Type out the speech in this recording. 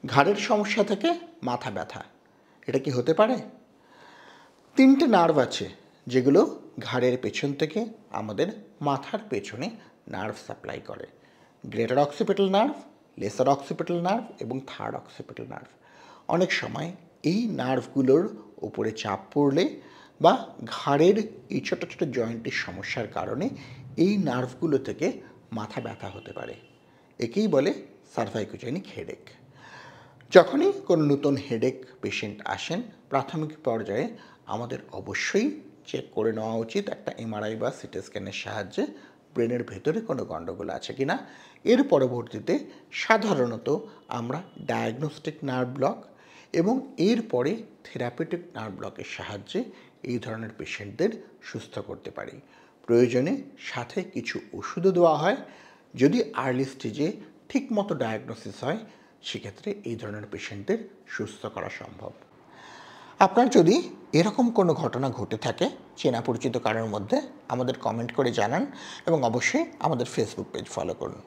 ঘাড়ের সমস্যা থেকে মাথা ব্যথা, এটা কি হতে পারে? তিনটে নার্ভ আছে যেগুলো ঘাড়ের পেছন থেকে আমাদের মাথার পেছনে নার্ভ সাপ্লাই করে। Greater occipital nerve, lesser occipital nerve এবং থার্ড অক্সিপিটাল নার্ভ। অনেক সময় এই নার্ভগুলোর উপরে চাপ পড়লে বা ঘাড়ের এই ছোটো ছোটো জয়েন্টের সমস্যার কারণে এই নার্ভগুলো থেকে মাথা ব্যথা হতে পারে। একেই বলে সার্ভাইকোজেনিক হেডেক। যখনই কোনো নতুন হেডেক পেশেন্ট আসেন, প্রাথমিক পর্যায়ে আমাদের অবশ্যই চেক করে নেওয়া উচিত একটা এমআরআই বা সিটি স্ক্যানের সাহায্যে ব্রেনের ভেতরে কোনো গণ্ডগোল আছে কি না। এর পরবর্তীতে সাধারণত আমরা ডায়াগনস্টিক নার্ভ ব্লক এবং এরপরে থেরাপিউটিক নার্ভ ব্লকের সাহায্যে এই ধরনের পেশেন্টদের সুস্থ করতে পারি। প্রয়োজনে সাথে কিছু ওষুধও দেওয়া হয়। যদি আর্লি স্টেজে ঠিকমতো ডায়াগনোসিস হয়, সেক্ষেত্রে এই ধরনের পেশেন্টদের সুস্থ করা সম্ভব। আপনার যদি এরকম কোনো ঘটনা ঘটে থাকে চেনা পরিচিত কারোর মধ্যে, আমাদের কমেন্ট করে জানান এবং অবশ্যই আমাদের ফেসবুক পেজ ফলো করুন।